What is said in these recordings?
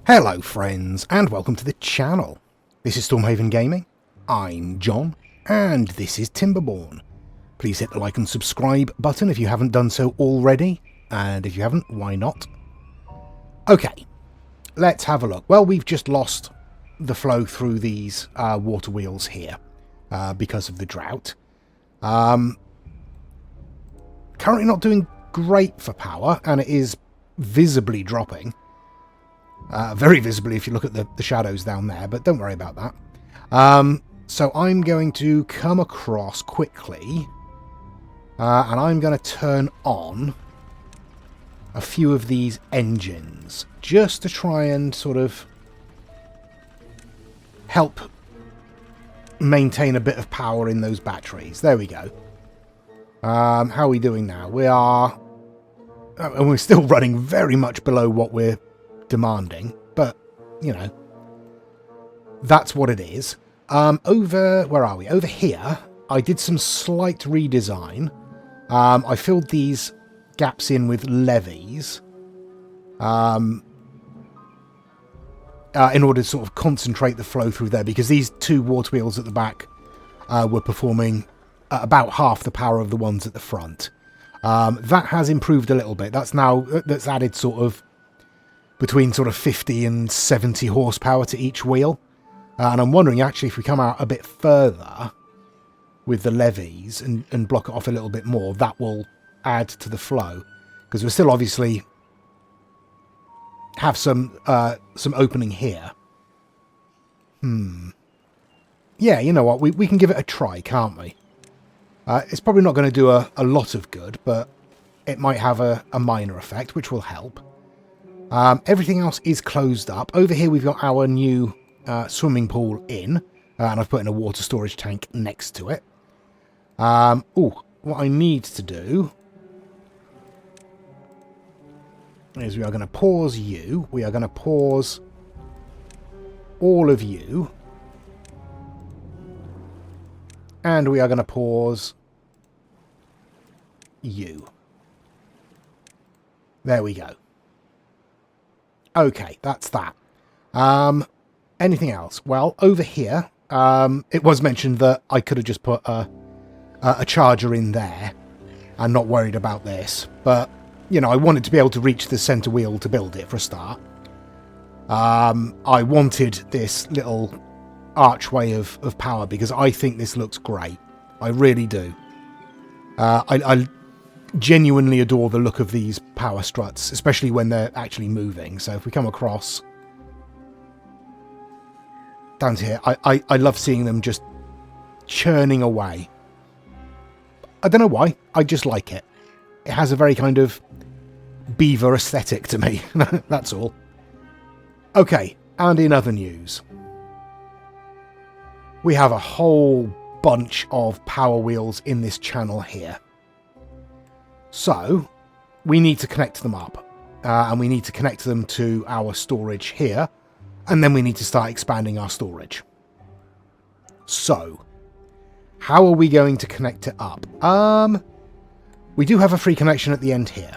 Hello friends, and welcome to the channel. This is Stormhaven Gaming, I'm John, and this is Timberborn. Please hit the like and subscribe button if you haven't done so already, and if you haven't, why not? Okay, let's have a look. Well, we've just lost the flow through these water wheels here because of the drought. Currently not doing great for power, and it is visibly dropping. Very visibly if you look at the shadows down there, but don't worry about that. So I'm going to come across quickly, and I'm going to turn on a few of these engines, just to try and sort of help maintain a bit of power in those batteries. There we go. How are we doing now? We're still running very much below what we're demanding, but you know, that's what it is. Where are we? Over here, I did some slight redesign. I filled these gaps in with levees in order to sort of concentrate the flow through there, because these two water wheels at the back were performing about half the power of the ones at the front. That has improved a little bit. That's added sort of between sort of 50 and 70 horsepower to each wheel. And I'm wondering actually if we come out a bit further with the levees and block it off a little bit more, that will add to the flow. Because we'll still obviously have some opening here. Yeah, you know what? We can give it a try, can't we? It's probably not going to do a lot of good, but it might have a minor effect, which will help. Everything else is closed up. Over here we've got our new swimming pool in, and I've put in a water storage tank next to it. What I need to do is we are going to pause you. We are going to pause all of you. And we are going to pause you. There we go. Okay, that's that. Anything else? Well, over here, it was mentioned that I could have just put a charger in there and not worried about this. But, you know, I wanted to be able to reach the center wheel to build it for a start. I wanted this little archway of power because I think this looks great. I really do. I genuinely adore the look of these power struts, especially when they're actually moving. So if we come across down here, I love seeing them just churning away. I don't know why, I just like it. It has a very kind of beaver aesthetic to me. That's all. Okay, and in other news, we have a whole bunch of power wheels in this channel here. So, we need to connect them up, and we need to connect them to our storage here, and then we need to start expanding our storage. So, how are we going to connect it up? We do have a free connection at the end here.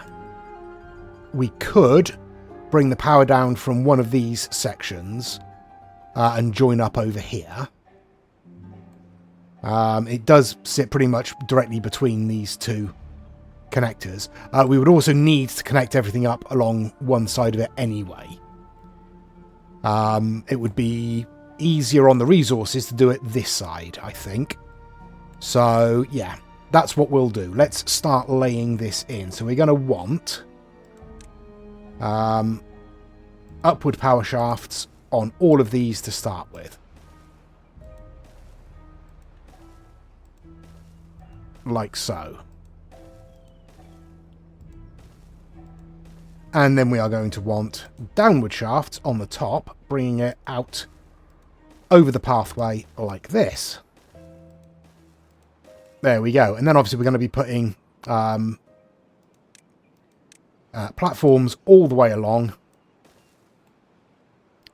We could bring the power down from one of these sections and join up over here. It does sit pretty much directly between these two connectors. We would also need to connect everything up along one side of it anyway. It would be easier on the resources to do it this side, I think. So, yeah, that's what we'll do. Let's start laying this in. So we're going to want upward power shafts on all of these to start with. Like so. And then we are going to want downward shafts on the top, bringing it out over the pathway like this. There we go. And then obviously we're going to be putting platforms all the way along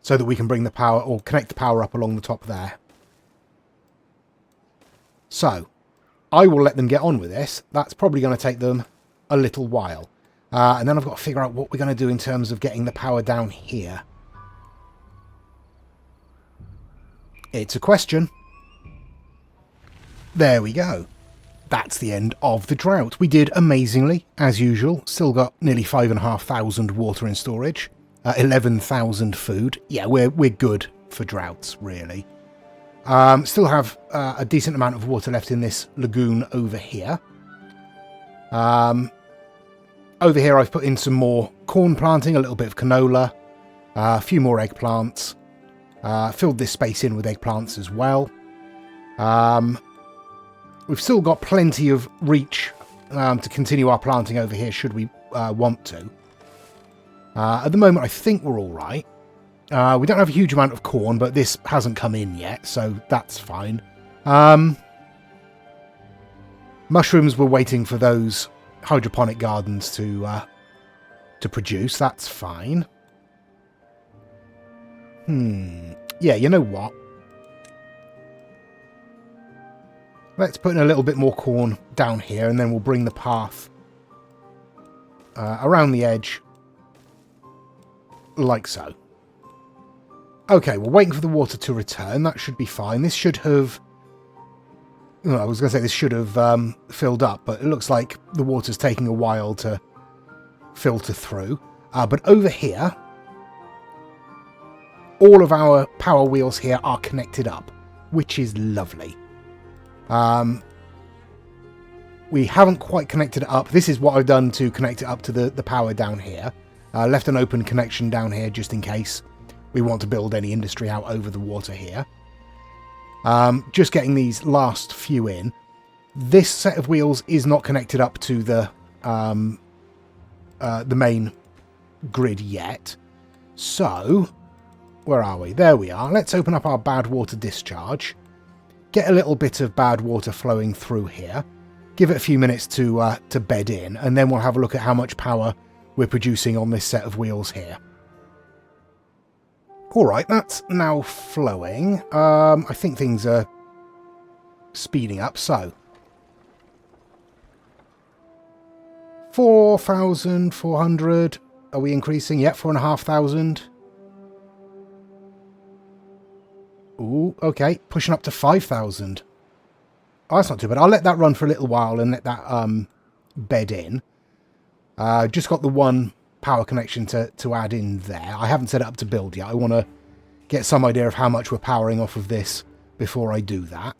so that we can bring the power or connect the power up along the top there. So, I will let them get on with this. That's probably going to take them a little while. And then I've got to figure out what we're going to do in terms of getting the power down here. It's a question. There we go. That's the end of the drought. We did amazingly, as usual. Still got nearly 5,500 water in storage. 11,000 food. Yeah, we're good for droughts, really. Still have a decent amount of water left in this lagoon over here. Over here I've put in some more corn planting, a little bit of canola, a few more eggplants. Filled this space in with eggplants as well. We've still got plenty of reach to continue our planting over here should we want to. At the moment I think we're all right. We don't have a huge amount of corn, but this hasn't come in yet, so that's fine. Mushrooms, we're waiting for those hydroponic gardens to produce. That's fine. Yeah, you know what? Let's put in a little bit more corn down here, and then we'll bring the path around the edge, like so. Okay, we're waiting for the water to return. That should be fine. This should have... I was going to say this should have filled up, but it looks like the water's taking a while to filter through. But over here, all of our power wheels here are connected up, which is lovely. We haven't quite connected it up. This is what I've done to connect it up to the power down here. Left an open connection down here just in case we want to build any industry out over the water here. Just getting these last few in. This set of wheels is not connected up to the main grid yet. So, where are we? There we are. Let's open up our bad water discharge. Get a little bit of bad water flowing through here. Give it a few minutes to bed in, and then we'll have a look at how much power we're producing on this set of wheels here. Alright, that's now flowing. I think things are speeding up, so. 4,400. Are we increasing? Yep, 4,500. Ooh, okay. Pushing up to 5,000. Oh, that's not too bad. I'll let that run for a little while and let that bed in. Just got the one power connection to add in there. I haven't set it up to build yet. I want to get some idea of how much we're powering off of this before I do that.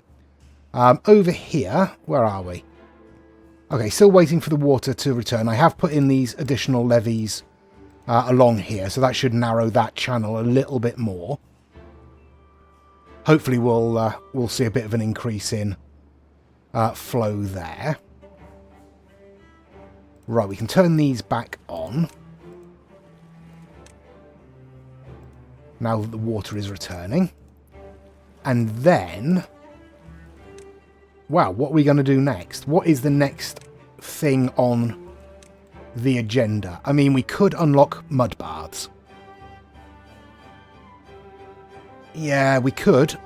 Over here, where are we? Okay, still waiting for the water to return. I have put in these additional levees along here, so that should narrow that channel a little bit more. Hopefully we'll see a bit of an increase in flow there. Right, we can turn these back on. Now that the water is returning. And then... wow, what are we going to do next? What is the next thing on the agenda? I mean, we could unlock mud baths. Yeah, we could.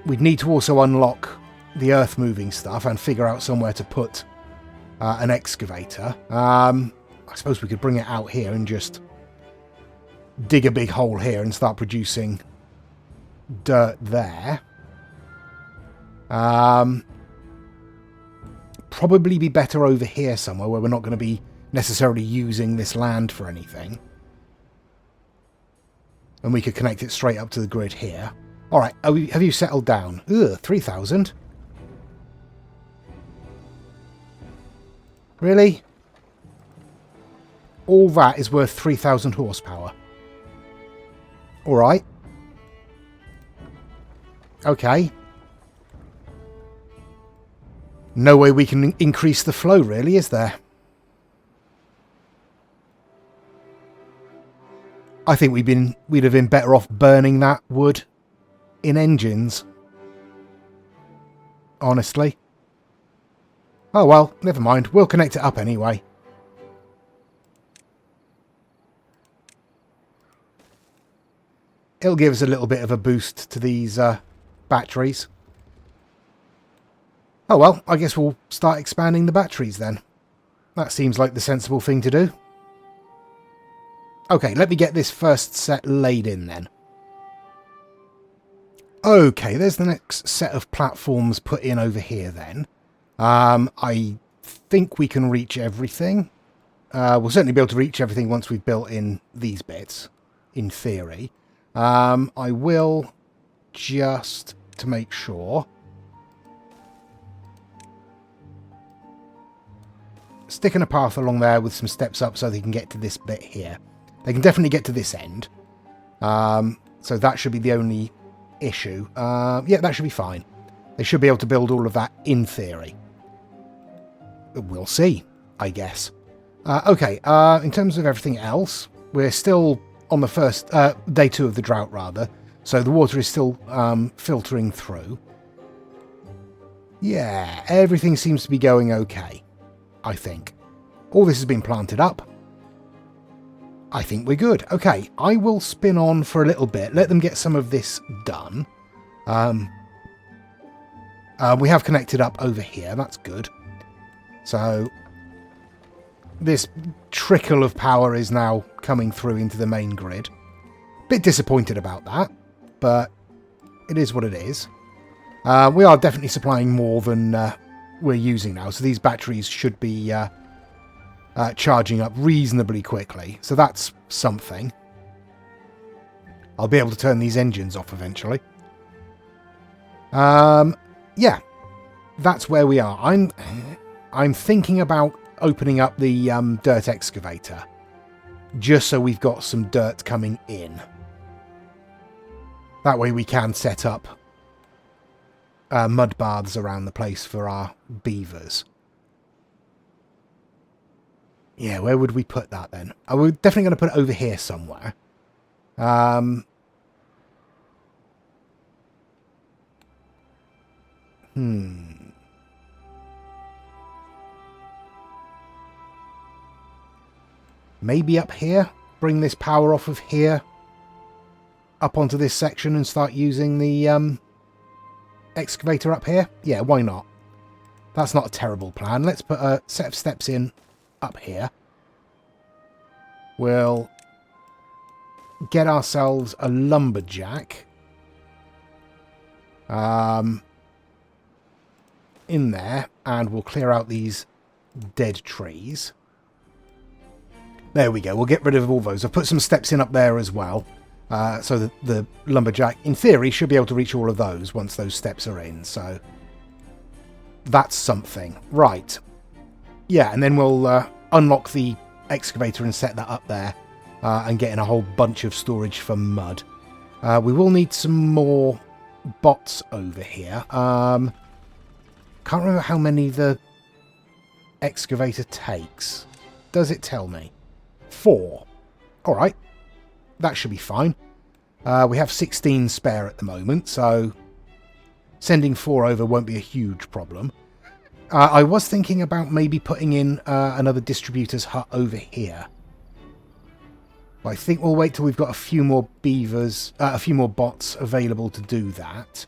We'd need to also unlock the earth-moving stuff and figure out somewhere to put an excavator. I suppose we could bring it out here and just dig a big hole here and start producing dirt there. Probably be better over here somewhere where we're not going to be necessarily using this land for anything. And we could connect it straight up to the grid here. Alright, have you settled down? Ugh, 3,000? Really? All that is worth 3,000 horsepower. Alright. Okay. No way we can increase the flow, really, is there? I think we'd have been better off burning that wood in engines. Honestly. Oh well, never mind. We'll connect it up anyway. It'll give us a little bit of a boost to these batteries. Oh well, I guess we'll start expanding the batteries then. That seems like the sensible thing to do. Okay, let me get this first set laid in then. Okay, there's the next set of platforms put in over here then. I think we can reach everything. We'll certainly be able to reach everything once we've built in these bits, in theory. I will just, to make sure, stick in a path along there with some steps up so they can get to this bit here. They can definitely get to this end. So that should be the only issue. Yeah, that should be fine. They should be able to build all of that in theory. We'll see, I guess. Okay, in terms of everything else, we're still on the first day 2 of the drought, rather. So the water is still filtering through. Yeah, everything seems to be going okay, I think. All this has been planted up. I think we're good. Okay, I will spin on for a little bit. Let them get some of this done. We have connected up over here. That's good. So this trickle of power is now coming through into the main grid. Bit disappointed about that, but it is what it is. We are definitely supplying more than we're using now, so these batteries should be charging up reasonably quickly. So that's something. I'll be able to turn these engines off eventually. Yeah, that's where we are. I'm thinking about opening up the dirt excavator, just so we've got some dirt coming in. That way we can set up mud baths around the place for our beavers. Yeah, where would we put that then? We're definitely going to put it over here somewhere. Maybe up here? Bring this power off of here up onto this section and start using the excavator up here? Yeah, why not? That's not a terrible plan. Let's put a set of steps in up here. We'll get ourselves a lumberjack in there, and we'll clear out these dead trees. There we go. We'll get rid of all those. I've put some steps in up there as well, so that the lumberjack, in theory, should be able to reach all of those once those steps are in. So that's something. Right. Yeah, and then we'll unlock the excavator and set that up there, and get in a whole bunch of storage for mud. We will need some more bots over here. Can't remember how many the excavator takes. Does it tell me? 4. Alright. That should be fine. We have 16 spare at the moment, so sending 4 over won't be a huge problem. I was thinking about maybe putting in another distributor's hut over here. But I think we'll wait till we've got a few more beavers, a few more bots available to do that.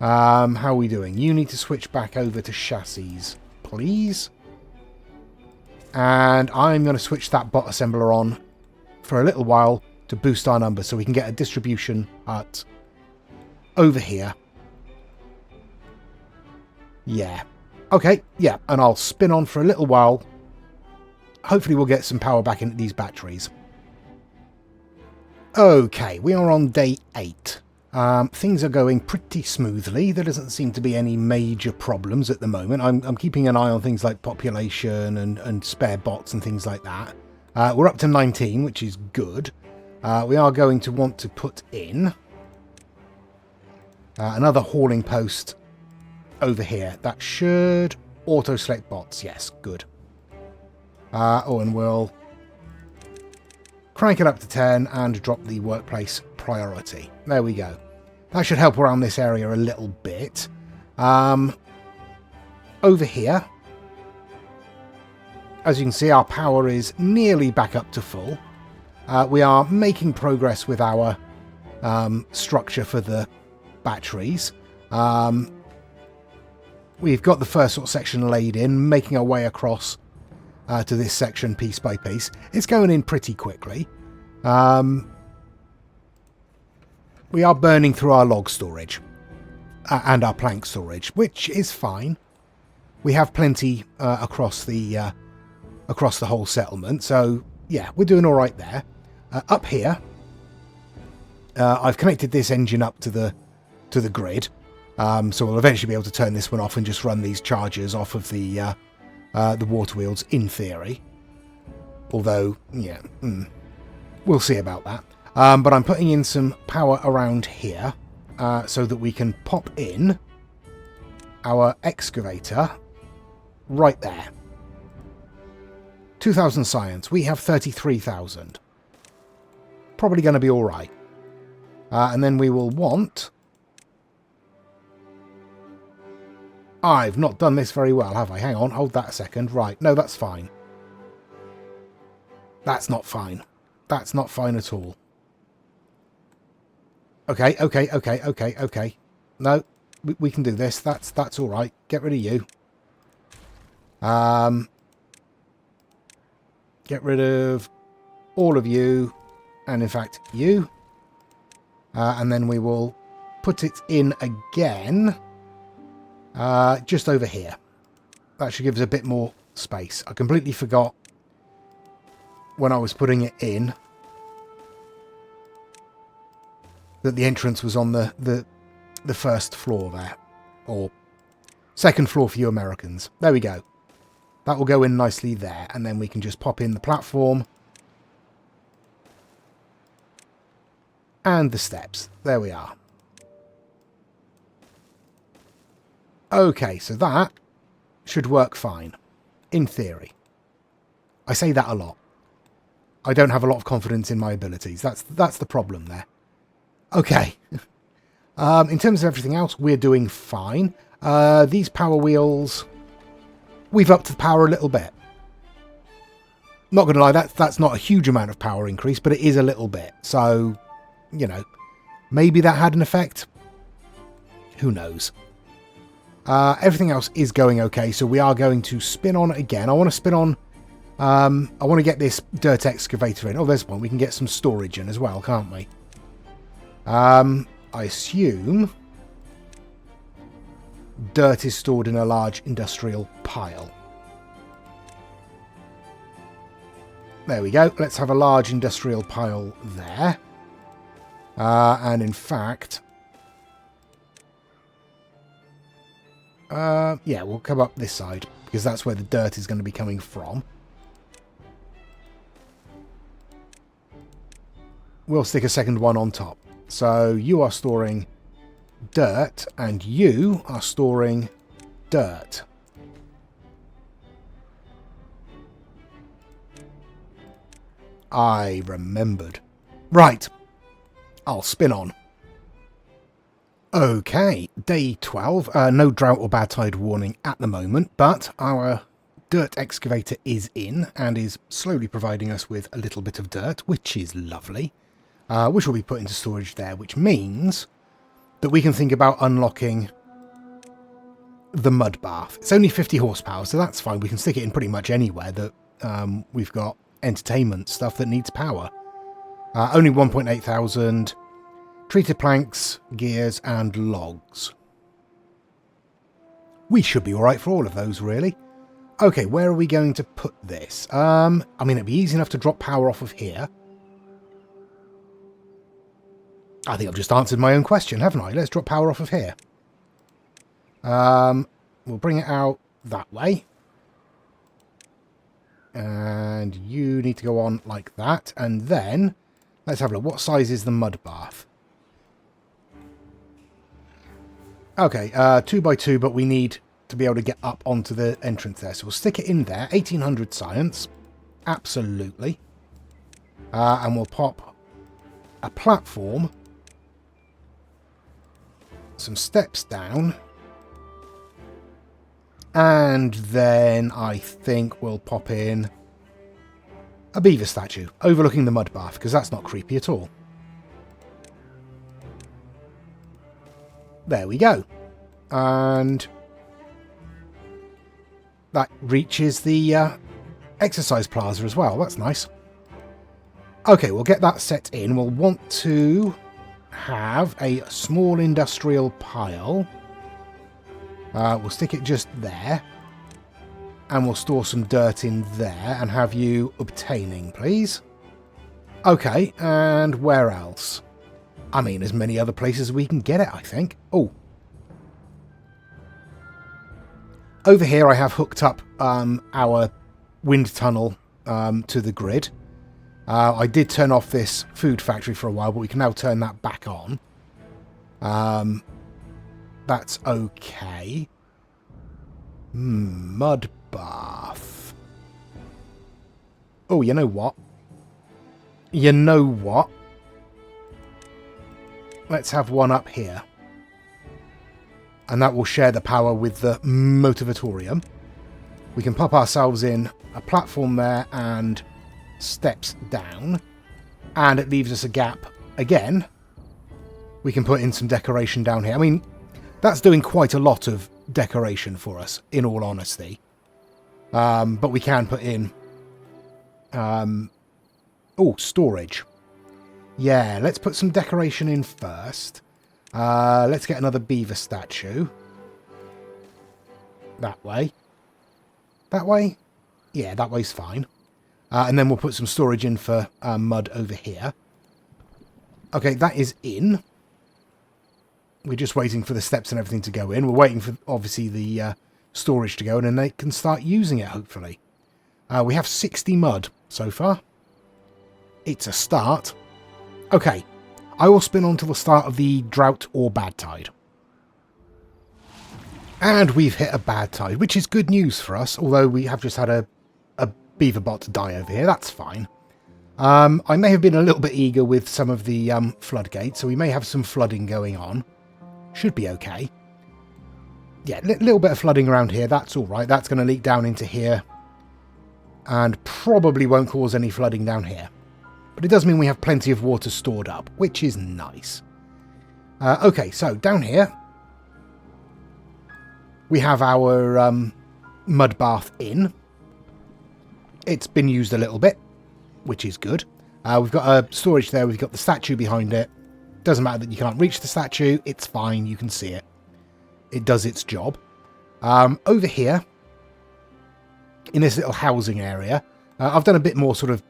How are we doing? You need to switch back over to chassis, please. And I'm going to switch that bot assembler on for a little while to boost our numbers so we can get a distribution hut over here. Yeah. Okay, yeah, and I'll spin on for a little while. Hopefully we'll get some power back into these batteries. Okay, we are on day 8. Things are going pretty smoothly. There doesn't seem to be any major problems at the moment. I'm keeping an eye on things like population and spare bots and things like that. We're up to 19, which is good. We are going to want to put in another hauling post over here. That should auto-select bots. Yes, good. And we'll crank it up to 10 and drop the workplace priority. There we go. That should help around this area a little bit. Over here, as you can see, our power is nearly back up to full. We are making progress with our structure for the batteries. We've got the first sort of section laid in, making our way across to this section piece by piece. It's going in pretty quickly. We are burning through our log storage and our plank storage, which is fine. We have plenty across the whole settlement, so yeah, we're doing all right there. Up here, I've connected this engine up to the grid, so we'll eventually be able to turn this one off and just run these chargers off of the water wheels in theory. Although, yeah, we'll see about that. But I'm putting in some power around here so that we can pop in our excavator right there. 2,000 science. We have 33,000. Probably going to be all right. And then we will want... I've not done this very well, have I? Hang on, hold that a second. Right, no, that's fine. That's not fine. That's not fine at all. Okay. No, we can do this. That's all right. Get rid of you. Get rid of all of you, and in fact you. And then we will put it in again, just over here. That should give us a bit more space. I completely forgot when I was putting it in that the entrance was on the first floor there, or second floor for you Americans. There we go. That will go in nicely there, and then we can just pop in the platform and the steps. There we are. Okay, so that should work fine, in theory. I say that a lot. I don't have a lot of confidence in my abilities. That's the problem there. Okay. In terms of everything else, we're doing fine. These power wheels, we've upped the power a little bit. Not going to lie, that's not a huge amount of power increase, but it is a little bit. So, you know, maybe that had an effect. Who knows? Everything else is going okay, so we are going to spin on again. I want to spin on... I want to get this dirt excavator in. Oh, there's one. We can get some storage in as well, can't we? I assume dirt is stored in a large industrial pile. There we go. Let's have a large industrial pile there. And in fact... yeah, we'll come up this side, because that's where the dirt is going to be coming from. We'll stick a second one on top. So you are storing dirt, and you are storing dirt. I remembered. Right. I'll spin on. Okay, day 12. No drought or bad tide warning at the moment, but our dirt excavator is in and is slowly providing us with a little bit of dirt, which is lovely. Which will be put into storage there, which means that we can think about unlocking the mud bath. It's only 50 horsepower, so that's fine. We can stick it in pretty much anywhere that we've got entertainment stuff that needs power. Only 1.8 thousand. Treated planks, gears, and logs. We should be alright for all of those, really. Okay, where are we going to put this? I mean, it'd be easy enough to drop power off of here. I think I've just answered my own question, haven't I? Let's drop power off of here. We'll bring it out that way. And you need to go on like that. And then, let's have a look. What size is the mud bath? Okay, 2x2, but we need to be able to get up onto the entrance there. So we'll stick it in there. 1800 science. Absolutely. And we'll pop a platform, some steps down, and then I think we'll pop in a beaver statue overlooking the mud bath, because that's not creepy at all. There we go. And that reaches the exercise plaza as well. That's nice. Okay, we'll get that set in. We'll want to have a small industrial pile. We'll stick it just there. And we'll store some dirt in there and have you obtaining, please. Okay, and where else? I mean, as many other places as we can get it, I think. Oh. Over here I have hooked up our wind tunnel to the grid. I did turn off this food factory for a while, but we can now turn that back on. That's okay. Mud bath. Oh, you know what? You know what? Let's have one up here. And that will share the power with the motivatorium. We can pop ourselves in a platform there and steps down. And it leaves us a gap again. We can put in some decoration down here. I mean, that's doing quite a lot of decoration for us, in all honesty. But we can put in... storage. Yeah, let's put some decoration in first. Let's get another beaver statue. That way. That way? Yeah, that way's fine. And then we'll put some storage in for mud over here. Okay, that is in. We're just waiting for the steps and everything to go in. We're waiting for, obviously, the storage to go in, and they can start using it, hopefully. We have 60 mud so far. It's a start. Okay, I will spin on to the start of the drought or bad tide. And we've hit a bad tide, which is good news for us, although we have just had a beaver bot die over here. That's fine. I may have been a little bit eager with some of the floodgates, so we may have some flooding going on. Should be okay. Yeah, little bit of flooding around here. That's all right. That's going to leak down into here. And probably won't cause any flooding down here. But it does mean we have plenty of water stored up, which is nice. Okay, so down here, we have our mud bath in. It's been used a little bit, which is good. We've got a storage there. We've got the statue behind it. Doesn't matter that you can't reach the statue. It's fine. You can see it. It does its job. Over here, in this little housing area, I've done a bit more sort of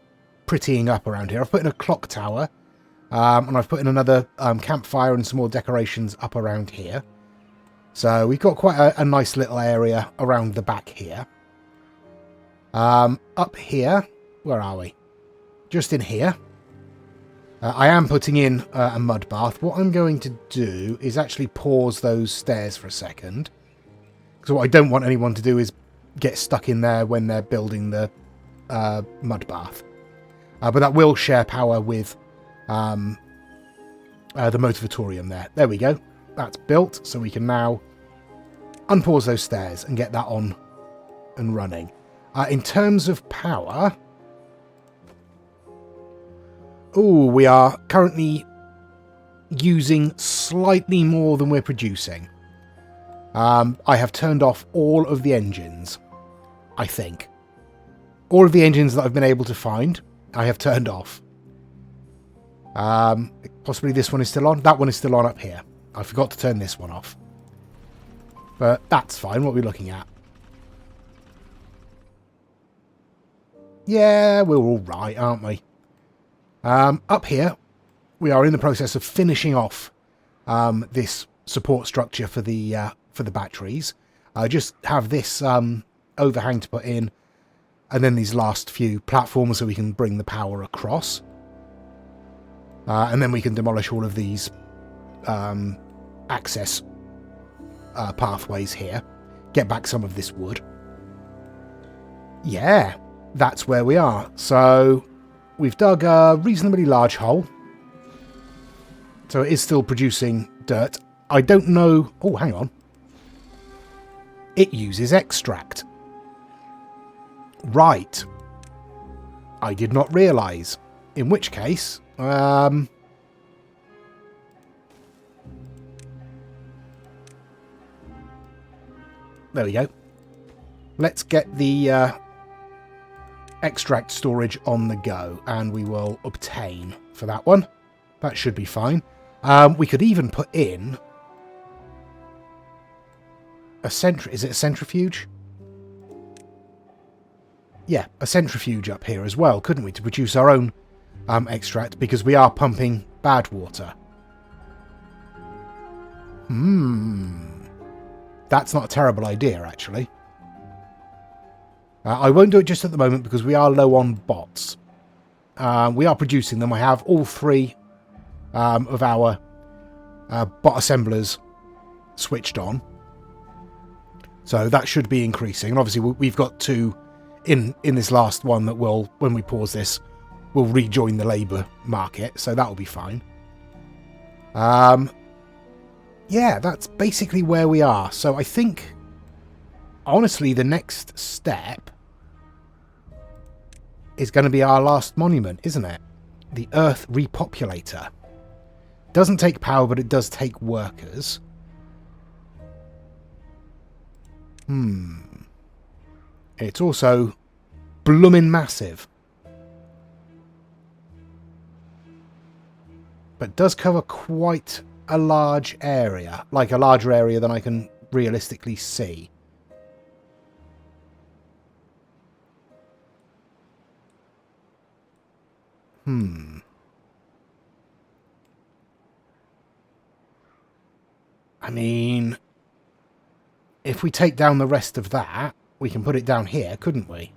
prettying up around here. I've put in a clock tower, and I've put in another campfire and some more decorations up around here. So we've got quite a nice little area around the back here. Up here, where are we? Just in here. I am putting in a mud bath. What I'm going to do is actually pause those stairs for a second. Because what I don't want anyone to do is get stuck in there when they're building the mud bath. But that will share power with the motivatorium there. There we go. That's built, so we can now unpause those stairs and get that on and running. In terms of power... Oh, we are currently using slightly more than we're producing. I have turned off all of the engines, I think. All of the engines that I've been able to find, I have turned off. Possibly this one is still on. That one is still on up here. I forgot to turn this one off. But that's fine. What are we looking at? Yeah, we're all right, aren't we? Up here, we are in the process of finishing off this support structure for the batteries. I just have this overhang to put in, and then these last few platforms so we can bring the power across. And then we can demolish all of these access pathways here. Get back some of this wood. Yeah, that's where we are. So we've dug a reasonably large hole. So it is still producing dirt. I don't know... Oh, hang on. It uses extract. Right. I did not realise. In which case... there we go. Let's get the extract storage on the go, and we will obtain for that one. That should be fine. We could even put in a is it a centrifuge? Yeah, a centrifuge up here as well, couldn't we, to produce our own extract, because we are pumping bad water. That's not a terrible idea, actually. I won't do it just at the moment because we are low on bots. We are producing them. I have all 3 of our bot assemblers switched on. So that should be increasing. And obviously we've got 2 in this last one that will, when we pause this, will rejoin the labour market. So that'll be fine. Yeah, that's basically where we are. So I think, honestly, the next step is going to be our last monument, isn't it? The Earth Repopulator. Doesn't take power, but it does take workers. It's also bloomin' massive. But does cover quite a large area. Like a larger area than I can realistically see. I mean, if we take down the rest of that, we can put it down here, couldn't we?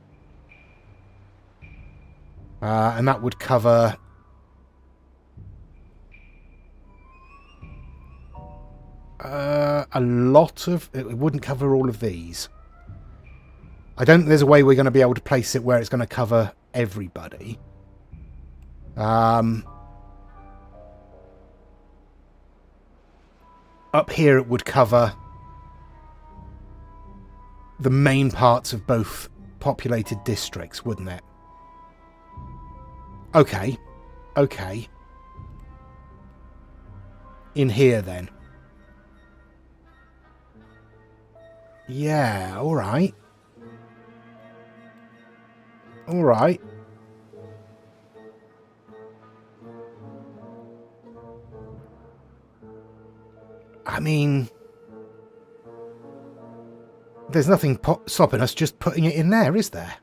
And that would cover a lot of... It wouldn't cover all of these. I don't think there's a way we're going to be able to place it where it's going to cover everybody. Up here it would cover the main parts of both populated districts, wouldn't it? Okay. Okay. In here, then. Yeah, alright. Alright. I mean, there's nothing stopping us just putting it in there, is there?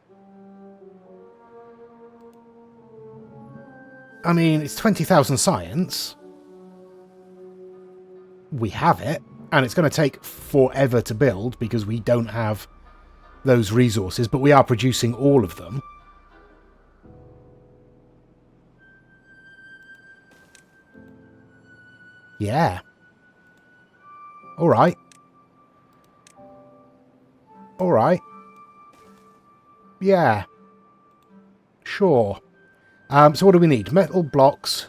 I mean, it's 20,000 science. We have it, and it's going to take forever to build because we don't have those resources, but we are producing all of them. Yeah. Alright. Alright. Yeah. Sure. So what do we need? Metal blocks,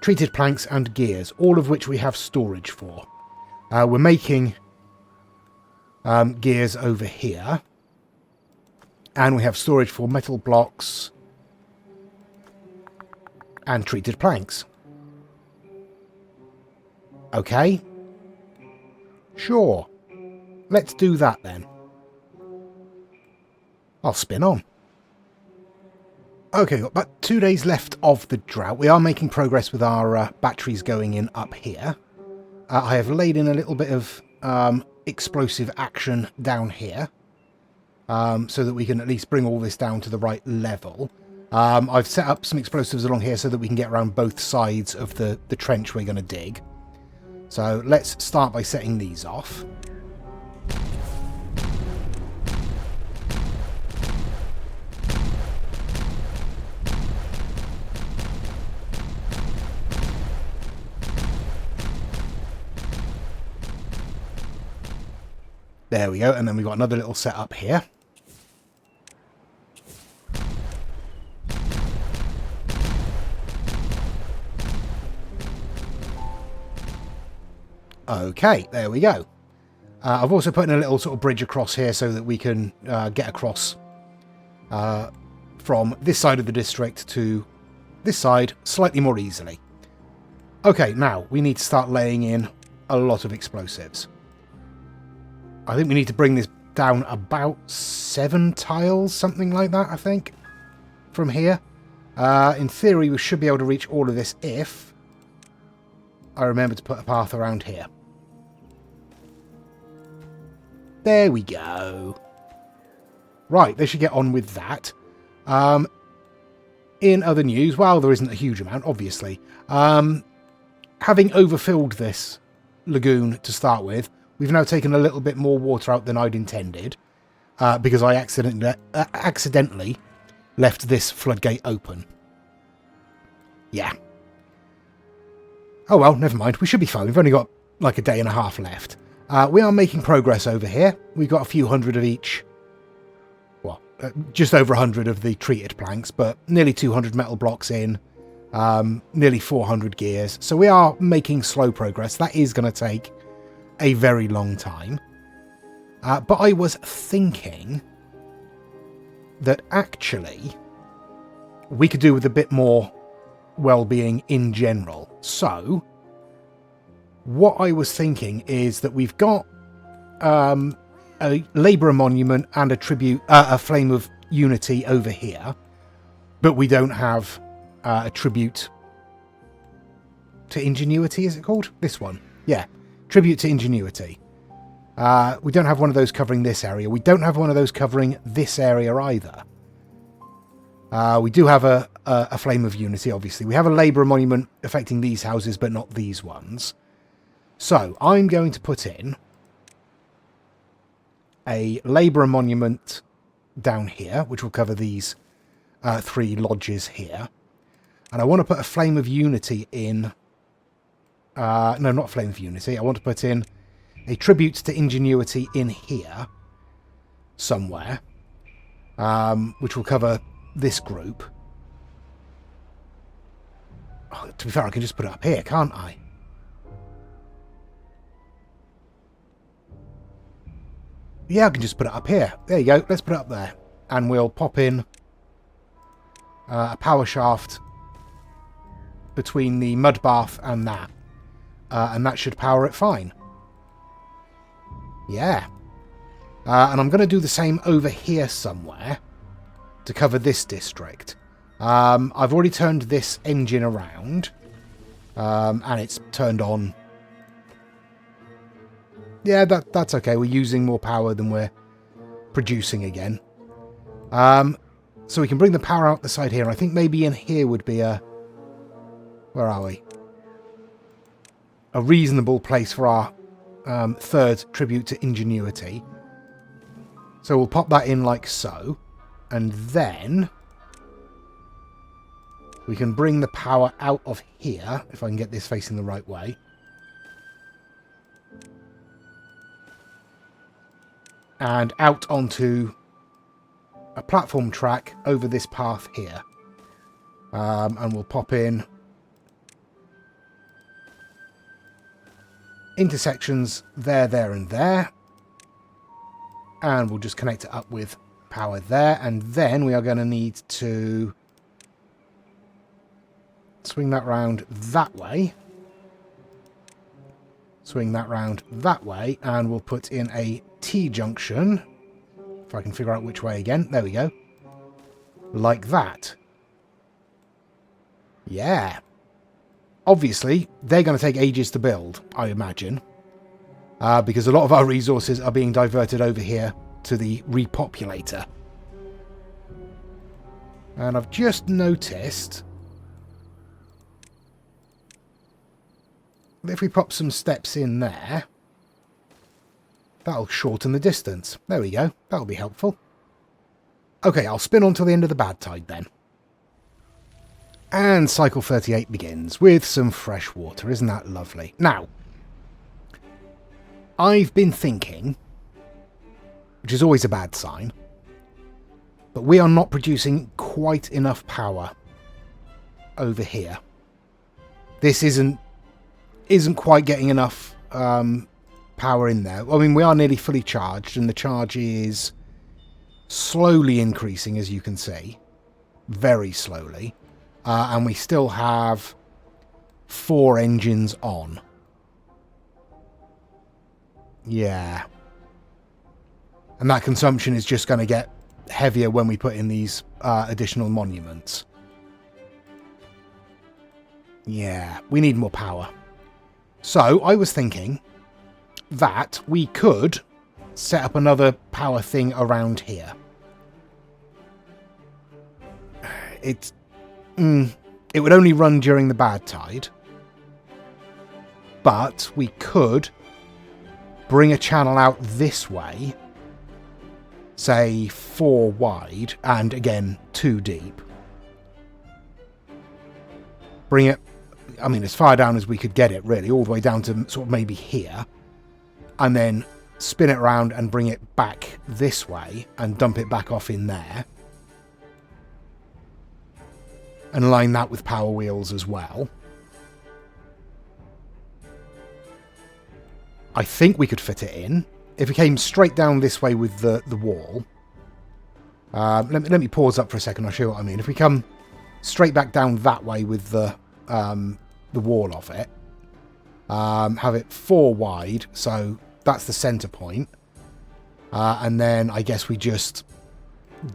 treated planks and gears, all of which we have storage for. We're making gears over here. And we have storage for metal blocks and treated planks. Okay. Sure. Let's do that then. I'll spin on. Okay, got about 2 days left of the drought. We are making progress with our batteries going in up here. I have laid in a little bit of explosive action down here. So that we can at least bring all this down to the right level. I've set up some explosives along here so that we can get around both sides of the trench we're going to dig. So let's start by setting these off. There we go, and then we've got another little setup here. Okay, there we go. I've also put in a little sort of bridge across here so that we can get across from this side of the district to this side slightly more easily. Okay, now we need to start laying in a lot of explosives. I think we need to bring this down about 7 tiles, something like that, I think, from here. In theory, we should be able to reach all of this if I remember to put a path around here. There we go. Right, they should get on with that. In other news, well, there isn't a huge amount, obviously. Having overfilled this lagoon to start with, we've now taken a little bit more water out than I'd intended, because I accidentally left this floodgate open. Yeah. Oh well, never mind. We should be fine. We've only got like a day and a half left. We are making progress over here. We've got a few hundred of each. Well, just over 100 of the treated planks, but nearly 200 metal blocks in. Nearly 400 gears. So we are making slow progress. That is going to take a very long time. But I was thinking that actually we could do with a bit more well-being in general. So what I was thinking is that we've got a Labourer Monument and a tribute, a Flame of Unity over here, but we don't have a tribute to Ingenuity, is it called? This one. Yeah, tribute to Ingenuity. We don't have one of those covering this area. We don't have one of those covering this area either. We do have a Flame of Unity, obviously. We have a Labourer Monument affecting these houses, but not these ones. So, I'm going to put in a Labourer Monument down here, which will cover these 3 lodges here. And I want to put a Flame of Unity in... no, not Flame of Unity. I want to put in a Tribute to Ingenuity in here somewhere, which will cover this group. Oh, to be fair, I can just put it up here, can't I? Yeah, I can just put it up here. There you go. Let's put it up there. And we'll pop in a power shaft between the mud bath and that. And that should power it fine. Yeah. And I'm going to do the same over here somewhere to cover this district. I've already turned this engine around. And it's turned on. Yeah, that's okay. We're using more power than we're producing again. So we can bring the power out the side here. I think maybe in here would be a... Where are we? A reasonable place for our third tribute to Ingenuity. So we'll pop that in like so. And then we can bring the power out of here, if I can get this facing the right way. And out onto a platform track over this path here. And we'll pop in intersections there, there, and there. And we'll just connect it up with power there. And then we are going to need to swing that round that way. Swing that round that way. And we'll put in a T-junction. If I can figure out which way again. There we go. Like that. Yeah. Obviously, they're going to take ages to build, I imagine. Because a lot of our resources are being diverted over here to the repopulator. And I've just noticed that if we pop some steps in there, that'll shorten the distance. There we go. That'll be helpful. Okay, I'll spin on till the end of the bad tide then. And cycle 38 begins with some fresh water. Isn't that lovely? Now, I've been thinking, which is always a bad sign, but we are not producing quite enough power over here. This isn't quite getting enough power in there. I mean, we are nearly fully charged, and the charge is slowly increasing, as you can see. Very slowly. And we still have 4 engines on. Yeah. And that consumption is just going to get heavier when we put in these additional monuments. Yeah, we need more power. So I was thinking that we could set up another power thing around here. It would only run during the bad tide, but we could bring a channel out this way, say 4 wide and again 2 deep. Bring it, I mean, as far down as we could get it, really, all the way down to sort of maybe here, and then spin it around and bring it back this way and dump it back off in there. And line that with power wheels as well. I think we could fit it in. If we came straight down this way with the wall. Let me pause up for a second, I'll show you what I mean. If we come straight back down that way with the wall of it. Have it 4 wide, so that's the center point. And then I guess we just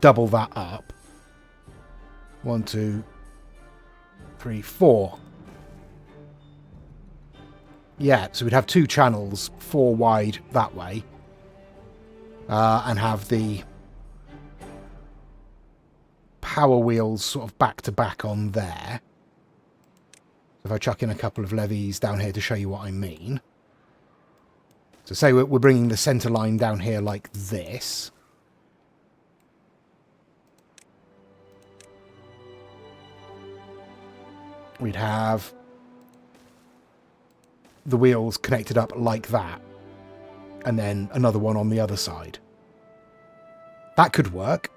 double that up. 1, 2, 3, 4. Yeah, so we'd have 2 channels, 4 wide that way. And have the power wheels sort of back to back on there. If I chuck in a couple of levies down here to show you what I mean. So say we're bringing the center line down here like this. We'd have the wheels connected up like that. And then another one on the other side. That could work.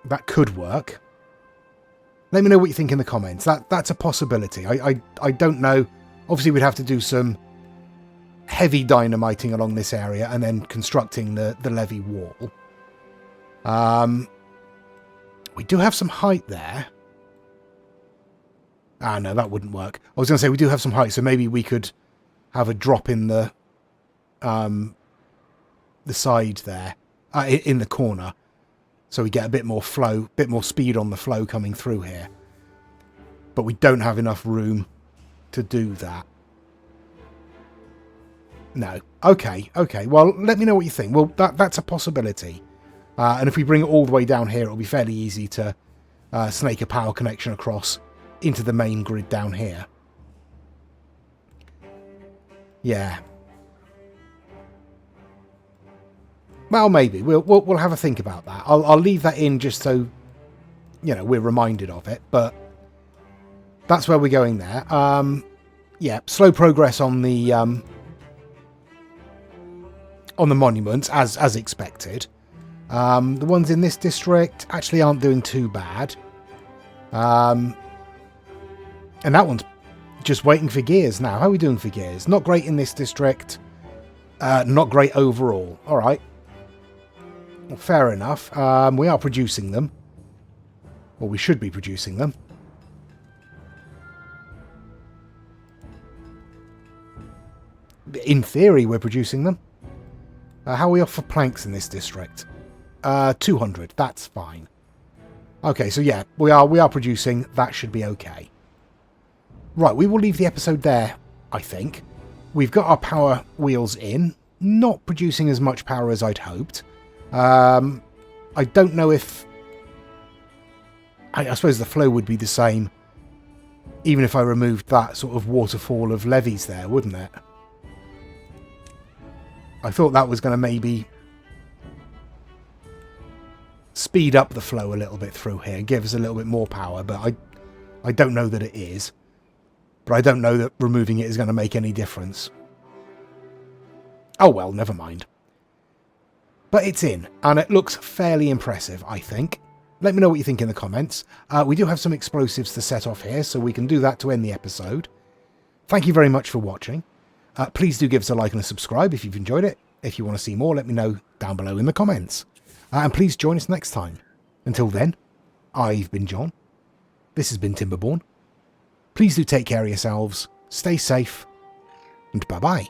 That could work. Let me know what you think in the comments. That's a possibility. I don't know. Obviously, we'd have to do some heavy dynamiting along this area and then constructing the levee wall. We do have some height there. Ah, no, that wouldn't work. I was going to say we do have some height, so maybe we could have a drop in the side there, in the corner. So we get a bit more flow, bit more speed on the flow coming through here. But we don't have enough room to do that. No. Okay. Well, let me know what you think. Well, that's a possibility. And if we bring it all the way down here, it'll be fairly easy to snake a power connection across into the main grid down here. Yeah. Well, maybe. We'll have a think about that. I'll leave that in just so, you know, we're reminded of it. But that's where we're going there. Yeah, slow progress on the monuments, as expected. The ones in this district actually aren't doing too bad. And that one's just waiting for gears now. How are we doing for gears? Not great in this district. Not great overall. All right. Well, fair enough. We are producing them. Or we should be producing them. In theory, we're producing them. How are we off for planks in this district? 200. That's fine. Okay, so yeah, we are producing. That should be okay. Right, we will leave the episode there, I think. We've got our power wheels in. Not producing as much power as I'd hoped. I don't know if... I suppose the flow would be the same even if I removed that sort of waterfall of levees there, wouldn't it? I thought that was going to maybe speed up the flow a little bit through here and give us a little bit more power, but I don't know that it is. But I don't know that removing it is going to make any difference. Oh well, never mind. But it's in, and it looks fairly impressive, I think. Let me know what you think in the comments. We do have some explosives to set off here, so we can do that to end the episode. Thank you very much for watching. Please do give us a like and a subscribe if you've enjoyed it. If you want to see more, let me know down below in the comments. And please join us next time. Until then, I've been John. This has been Timberborn. Please do take care of yourselves, stay safe, and bye-bye.